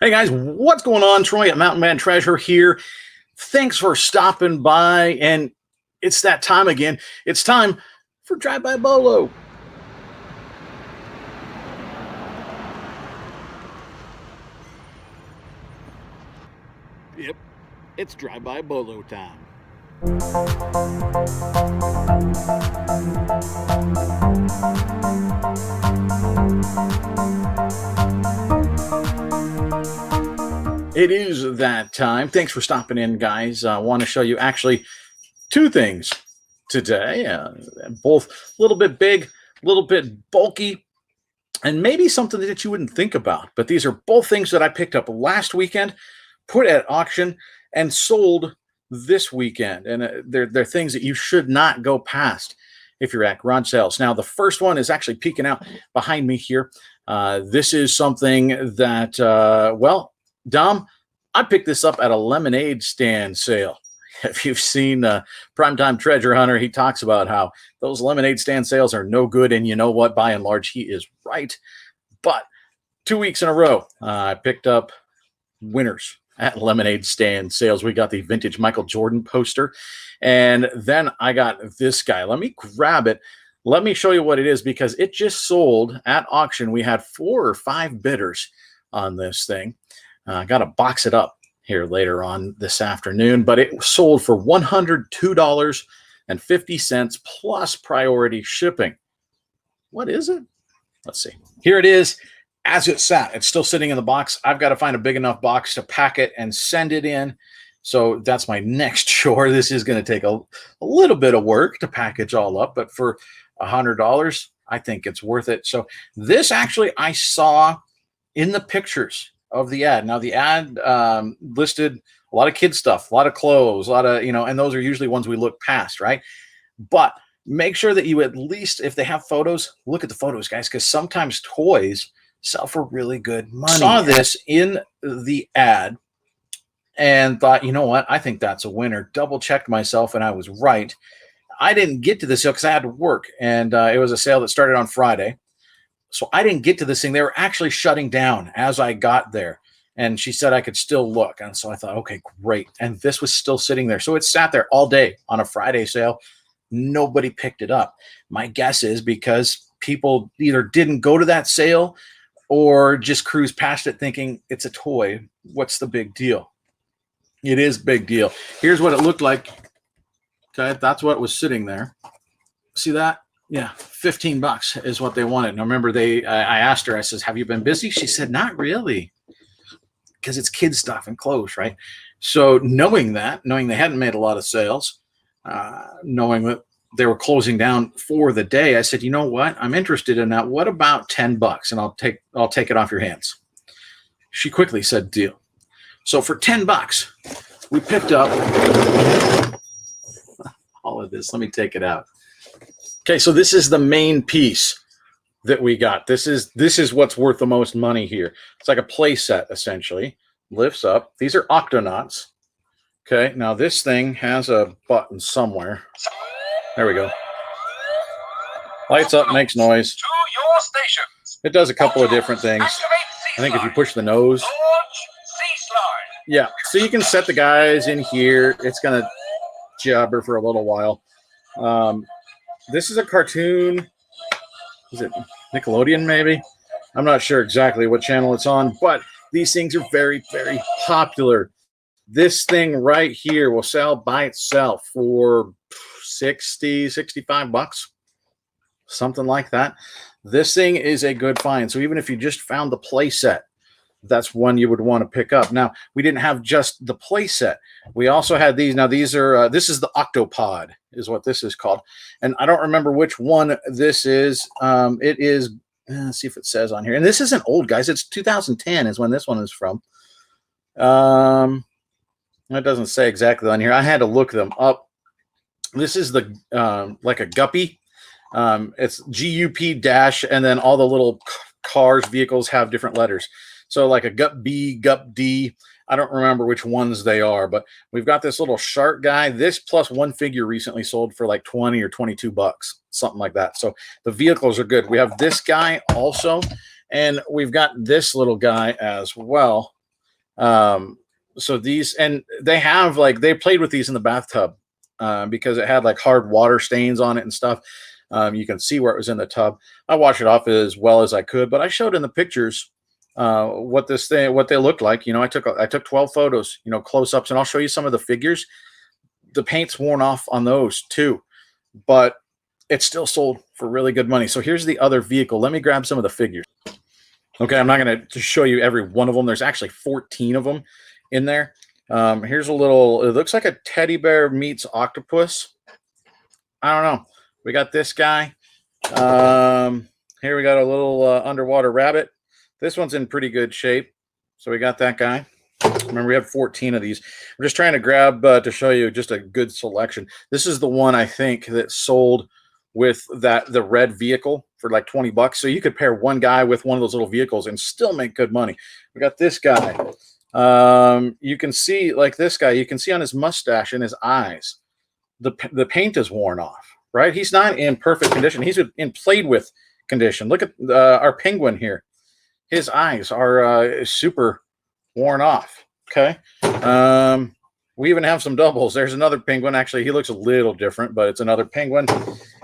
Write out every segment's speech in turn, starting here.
Hey guys, what's going on? Troy at Mountain Man Treasure here. Thanks for stopping by, and it's that time again. It's time for Drive By Bolo. Yep, it's Drive By Bolo time. It is that time. Thanks for stopping in, guys. I want to show you actually two things today. Both a little bit big, a little bit bulky, and maybe something that you wouldn't think about. But these are both things that I picked up last weekend, put at auction, and sold this weekend. And they're things that you should not go past if you're at garage sales. Now, the first one is actually peeking out behind me here. This is something that, well, Dom, I picked this up at a lemonade stand sale. If you've seen Primetime Treasure Hunter, he talks about how those lemonade stand sales are no good. And you know what? By and large, he is right. But 2 weeks in a row, I picked up winners at lemonade stand sales. We got the vintage Michael Jordan poster. And then I got this guy. Let me grab it. Let me show you what it is, because it just sold at auction. We had 4 or 5 bidders on this thing. I got to box it up here later on this afternoon, but it sold for $102.50 plus priority shipping. What is it? Let's see. Here it is as it sat. It's still sitting in the box. I've got to find a big enough box to pack it and send it in. So that's my next chore. This is going to take a little bit of work to package all up, but for $100, I think it's worth it. So this actually I saw in the pictures of the ad. Now the ad listed a lot of kid stuff, a lot of clothes, a lot of, and those are usually ones we look past, right? But make sure that you at least, if they have photos, look at the photos, guys, because sometimes toys sell for really good money. Saw this in the ad and thought, you know what? I think that's a winner. Double checked myself and I was right. I didn't get to the sale because I had to work, and it was a sale that started on Friday. So I didn't get to this thing. They were actually shutting down as I got there. And she said I could still look. And so I thought, okay, great. And this was still sitting there. So it sat there all day on a Friday sale. Nobody picked it up. My guess is because people either didn't go to that sale or just cruised past it thinking it's a toy. What's the big deal? It is big deal. Here's what it looked like. Okay, that's what was sitting there. See that? Yeah, $15 is what they wanted. Now remember, I asked her, I says, have you been busy? She said, not really, because it's kid stuff and clothes, right? So knowing they hadn't made a lot of sales, knowing that they were closing down for the day, I said, you know what? I'm interested in that. What about $10? And I'll take it off your hands. She quickly said, deal. So for $10, we picked up all of this. Let me take it out. Okay, so this is the main piece that we got. This is what's worth the most money here. It's like a play set, essentially. Lifts up. These are Octonauts. Okay, now this thing has a button somewhere. There we go. Lights up, makes noise. To your stations. It does a couple of different things. I think if you push the nose. Yeah, so you can set the guys in here. It's going to jabber for a little while. This is a cartoon. Is it Nickelodeon, maybe? I'm not sure exactly what channel it's on, but these things are very, very popular. This thing right here will sell by itself for $65, something like that. This thing is a good find. So even if you just found the play set, that's one you would want to pick up. Now, we didn't have just the play set. We also had these. Now, these are, this is the Octopod is what this is called. And I don't remember which one this is. It is, let's see if it says on here. And this isn't old, guys. It's 2010 is when this one is from. It doesn't say exactly on here. I had to look them up. This is the, like a guppy. It's GUP dash, and then all the little cars, vehicles have different letters. So like a Gup B, Gup D, I don't remember which ones they are, but we've got this little shark guy. This plus one figure recently sold for like 20 or 22 bucks, something like that. So the vehicles are good. We have this guy also, and we've got this little guy as well. So these, and they have like, they played with these in the bathtub because it had like hard water stains on it and stuff. You can see where it was in the tub. I washed it off as well as I could, but I showed in the pictures what they looked like. You know, I took 12 photos, you know, close ups, and I'll show you some of the figures. The paint's worn off on those too, but it's still sold for really good money. So here's the other vehicle. Let me grab some of the figures. Okay, I'm not going to show you every one of them. There's actually 14 of them in there. Here's a little, it looks like a teddy bear meets octopus. I don't know. We got this guy. Here we got a little underwater rabbit. This one's in pretty good shape. So we got that guy. Remember, we have 14 of these. I'm just trying to grab to show you just a good selection. This is the one I think that sold with the red vehicle for like 20 bucks. So you could pair one guy with one of those little vehicles and still make good money. We got this guy. You can see, like this guy, you can see on his mustache and his eyes, the paint is worn off, right? He's not in perfect condition. He's in played with condition. Look at our penguin here. His eyes are super worn off. Okay. We even have some doubles. There's another penguin. Actually, he looks a little different, but it's another penguin.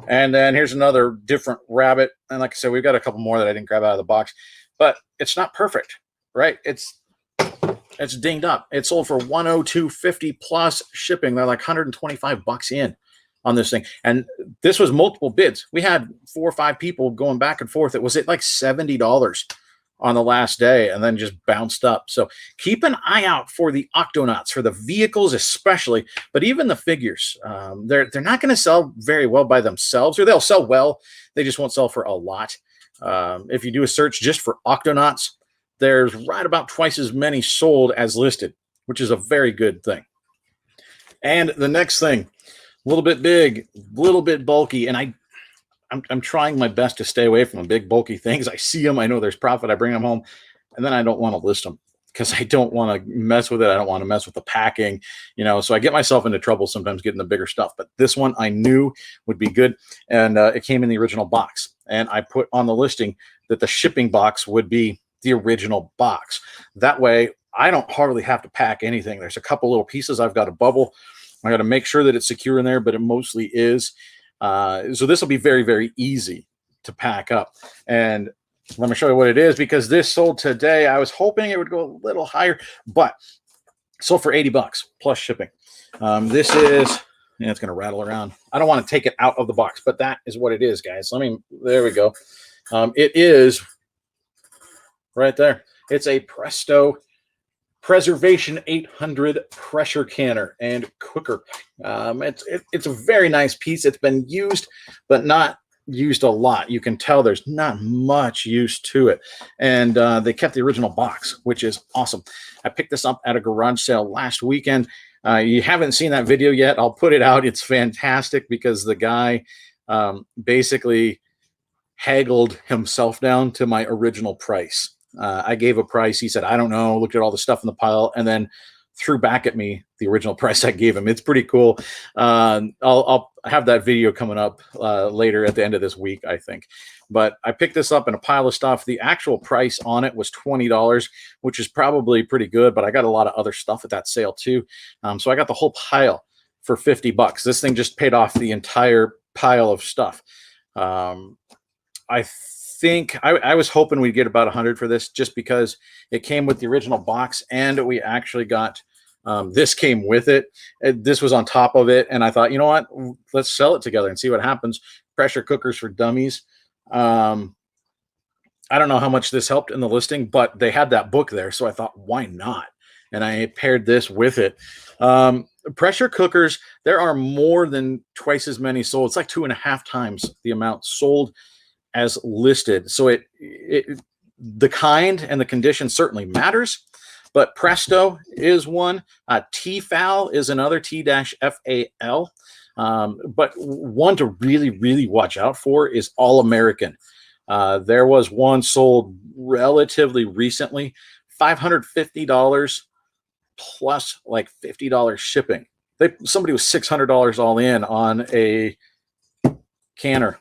And then here's another different rabbit. And like I said, we've got a couple more that I didn't grab out of the box, but it's not perfect, right? It's dinged up. It sold for $102.50 plus shipping. They're like 125 bucks in on this thing. And this was multiple bids. We had 4 or 5 people going back and forth. It was at like $70 on the last day and then just bounced up. So keep an eye out for the Octonauts, for the vehicles especially, but even the figures. They're not going to sell very well by themselves, or they'll sell well. They just won't sell for a lot. If you do a search just for Octonauts, there's right about twice as many sold as listed, which is a very good thing. And the next thing, a little bit big, a little bit bulky, and I'm trying my best to stay away from the big bulky things. I see them, I know there's profit, I bring them home, and then I don't want to list them because I don't want to mess with it. I don't want to mess with the packing, you know, so I get myself into trouble sometimes getting the bigger stuff. But this one I knew would be good, and it came in the original box. And I put on the listing that the shipping box would be the original box. That way, I don't hardly have to pack anything. There's a couple little pieces I've got to bubble. I got to make sure that it's secure in there, but it mostly is. So this will be very, very easy to pack up. And let me show you what it is, because this sold today. I was hoping it would go a little higher, but sold for 80 bucks plus shipping. This is, yeah, it's going to rattle around. I don't want to take it out of the box, but that is what it is, guys. There we go. It is right there. It's a Presto Preservation 800 pressure canner and cooker. It's a very nice piece. It's been used, but not used a lot. You can tell there's not much use to it. And they kept the original box, which is awesome. I picked this up at a garage sale last weekend. You haven't seen that video yet. I'll put it out. It's fantastic because the guy basically haggled himself down to my original price. I gave a price. He said, I don't know, looked at all the stuff in the pile, and then threw back at me the original price I gave him. It's pretty cool. I'll have that video coming up later at the end of this week, I think. But I picked this up in a pile of stuff. The actual price on it was $20, which is probably pretty good, but I got a lot of other stuff at that sale too. So I got the whole pile for 50 bucks. This thing just paid off the entire pile of stuff. I think I was hoping we'd get about 100 for this, just because it came with the original box, and we actually got this came with it. This was on top of it, and I thought, you know what, let's sell it together and see what happens. Pressure cookers for dummies. I don't know how much this helped in the listing, but they had that book there, so I thought, why not? And I paired this with it. Pressure cookers, there are more than twice as many sold. It's like 2.5 times the amount sold as listed. So the kind and the condition certainly matters, but Presto is one. T-FAL is another, T-FAL. But one to really, really watch out for is All American. There was one sold relatively recently, $550 plus like $50 shipping. Somebody was $600 all in on a canner.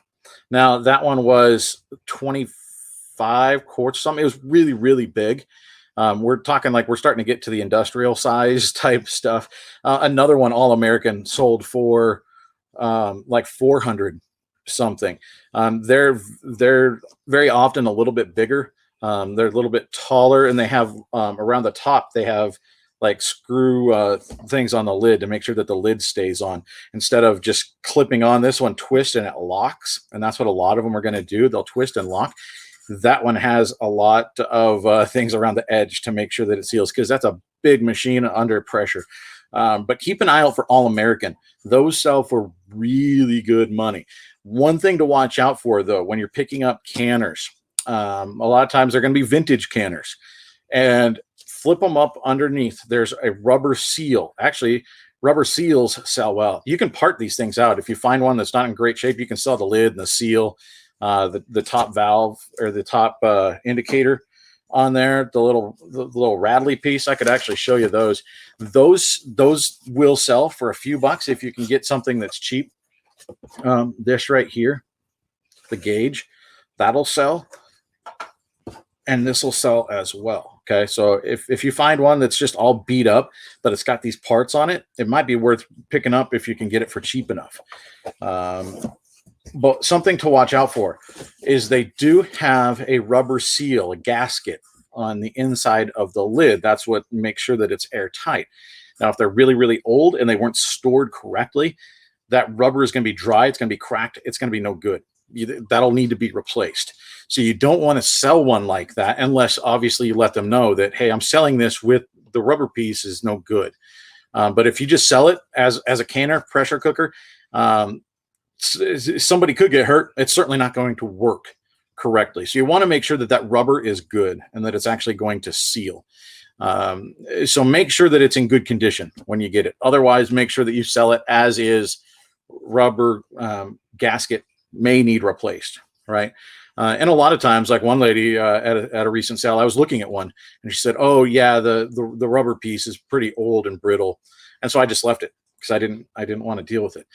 Now that one was 25 quarts something. It was really, really big. We're talking like we're starting to get to the industrial size type stuff. Another one, All American, sold for like 400 something. They're very often a little bit bigger. They're a little bit taller, and they have around the top they have like screw things on the lid to make sure that the lid stays on instead of just clipping on. This one twists and it locks, and that's what a lot of them are going to do. They'll twist and lock. That one has a lot of things around the edge to make sure that it seals, because that's a big machine under pressure. But keep an eye out for All American. Those sell for really good money. One thing to watch out for, though, when you're picking up canners, a lot of times they're going to be vintage canners, and flip them up underneath. There's a rubber seal. Actually, rubber seals sell well. You can part these things out. If you find one that's not in great shape, you can sell the lid and the seal, the top valve or the top indicator on there, the little rattly piece. I could actually show you those. Those will sell for a few bucks if you can get something that's cheap. This right here, the gauge, that'll sell, and this will sell as well. Okay, so if you find one that's just all beat up, but it's got these parts on it, it might be worth picking up if you can get it for cheap enough. But something to watch out for is they do have a rubber seal, a gasket on the inside of the lid. That's what makes sure that it's airtight. Now, if they're really, really old and they weren't stored correctly, that rubber is going to be dry. It's going to be cracked. It's going to be no good. That'll need to be replaced. So you don't want to sell one like that unless obviously you let them know that, hey, I'm selling this with the rubber piece is no good. But if you just sell it as a canner, pressure cooker, somebody could get hurt. It's certainly not going to work correctly. So you want to make sure that that rubber is good and that it's actually going to seal. So make sure that it's in good condition when you get it. Otherwise, make sure that you sell it as is. Rubber gasket may need replaced, right? And a lot of times, like one lady at a recent sale, I was looking at one and she said, "Oh yeah, the rubber piece is pretty old and brittle," and so I just left it because I didn't want to deal with it.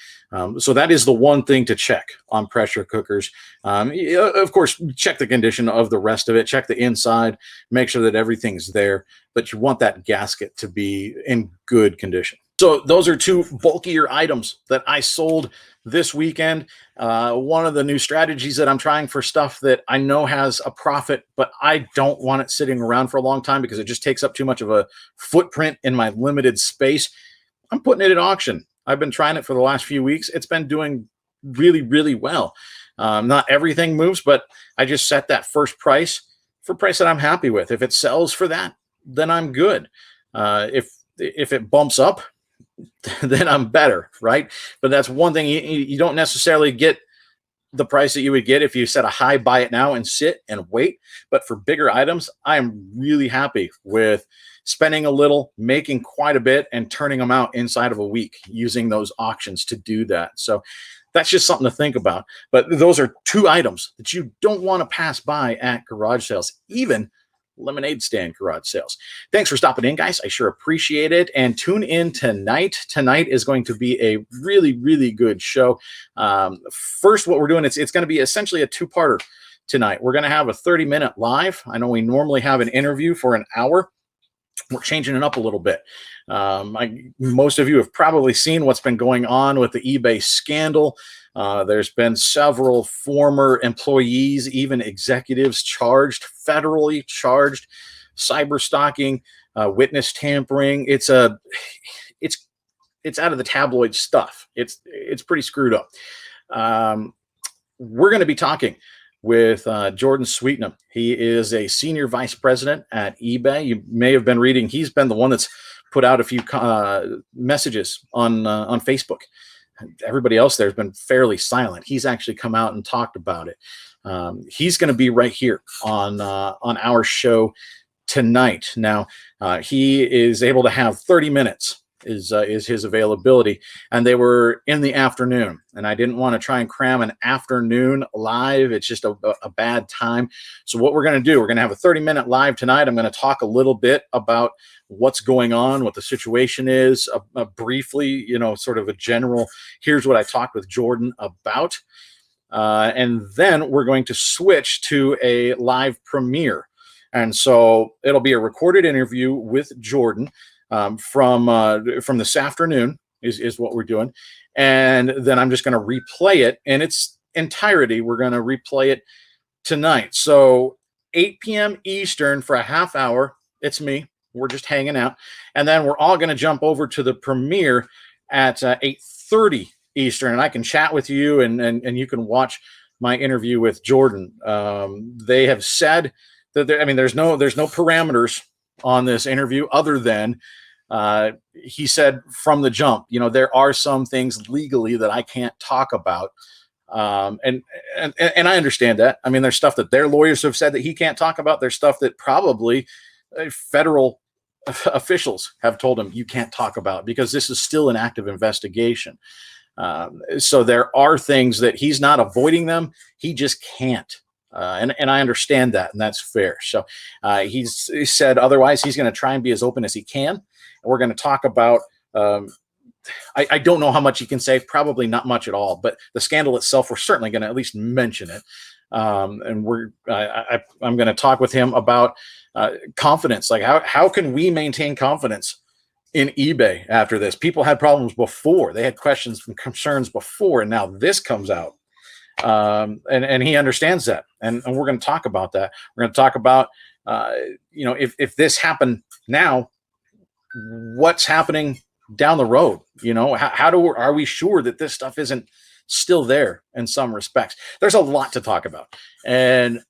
So that is the one thing to check on pressure cookers. Of course, check the condition of the rest of it. Check the inside, make sure that everything's there, but you want that gasket to be in good condition. So those are two bulkier items that I sold this weekend. One of the new strategies that I'm trying for stuff that I know has a profit, but I don't want it sitting around for a long time because it just takes up too much of a footprint in my limited space. I'm putting it at auction. I've been trying it for the last few weeks. It's been doing really, really well. Not everything moves, but I just set that first price for a price that I'm happy with. If it sells for that, then I'm good. If it bumps up, then I'm better, right? But that's one thing. You don't necessarily get the price that you would get if you set a high, buy it now and sit and wait. But for bigger items, I am really happy with spending a little, making quite a bit, and turning them out inside of a week using those auctions to do that. So that's just something to think about. But those are two items that you don't want to pass by at garage sales, even lemonade stand garage sales. Thanks for stopping in, guys. I sure appreciate it. And tune in tonight. Tonight is going to be a really, really good show. First, what we're doing, it's going to be essentially a two-parter tonight. We're going to have a 30-minute live. I know we normally have an interview for an hour. We're changing it up a little bit. Most of you have probably seen what's been going on with the eBay scandal. There's been several former employees, even executives, federally charged, cyber stalking, witness tampering. It's out of the tabloid stuff. It's pretty screwed up. We're going to be talking with Jordan Sweetnam. He is a senior vice president at eBay. You may have been reading. He's been the one that's put out a few messages on Facebook. Everybody else there has been fairly silent. He's actually come out and talked about it. He's going to be right here on our show tonight. Now, he is able to have 30 minutes is his availability, and they were in the afternoon, and I didn't want to try and cram an afternoon live. It's just a bad time. So what we're going to do, we're going to have a 30-minute live tonight. I'm going to talk a little bit about what's going on, what the situation is, briefly, sort of a general, here's what I talked with Jordan about. And then we're going to switch to a live premiere. And so it'll be a recorded interview with Jordan from this afternoon is what we're doing. And then I'm just going to replay it in its entirety. We're going to replay it tonight. So 8 p.m. Eastern for a half hour. It's me. We're just hanging out. And then we're all going to jump over to the premiere at 8:30 Eastern. And I can chat with you and you can watch my interview with Jordan. They have said that there's no parameters on this interview other than he said from the jump, there are some things legally that I can't talk about. And I understand that. I mean, there's stuff that their lawyers have said that he can't talk about. There's stuff that probably federal officials have told him you can't talk about because this is still an active investigation. So there are things that he's not avoiding them. He just can't. And I understand that, and that's fair. So he said otherwise he's going to try and be as open as he can. And we're going to talk about I don't know how much he can say, probably not much at all, but the scandal itself, we're certainly going to at least mention it. And I'm going to talk with him about confidence. Like how can we maintain confidence in eBay after this? People had problems before. They had questions and concerns before, and now this comes out. And he understands that. And we're going to talk about that. We're going to talk about, if this happened now, what's happening down the road? Are we sure that this stuff isn't still there in some respects? There's a lot to talk about. And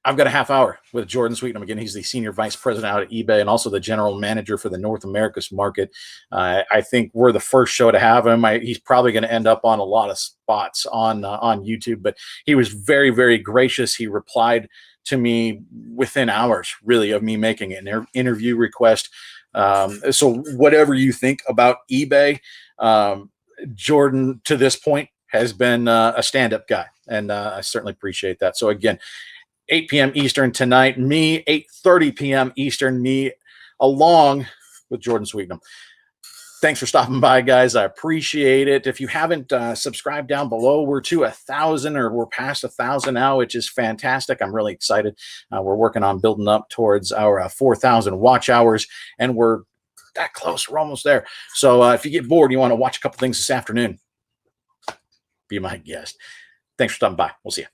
I've got a half hour with Jordan Sweetnam. Again, he's the senior vice president out at eBay and also the general manager for the North America's market. I think we're the first show to have him. He's probably going to end up on a lot of spots on YouTube, but he was very, very gracious. He replied to me within hours, really, of me making an interview request. So whatever you think about eBay, Jordan to this point has been a stand-up guy, and I certainly appreciate that. So again, 8 p.m. Eastern tonight, me, 8:30 p.m. Eastern, me, along with Jordan Sweetnam. Thanks for stopping by, guys. I appreciate it. If you haven't subscribed down below, we're to 1,000 or we're past 1,000 now, which is fantastic. I'm really excited. We're working on building up towards our 4,000 watch hours, and we're that close. We're almost there. So if you get bored, you want to watch a couple things this afternoon, be my guest. Thanks for stopping by. We'll see you.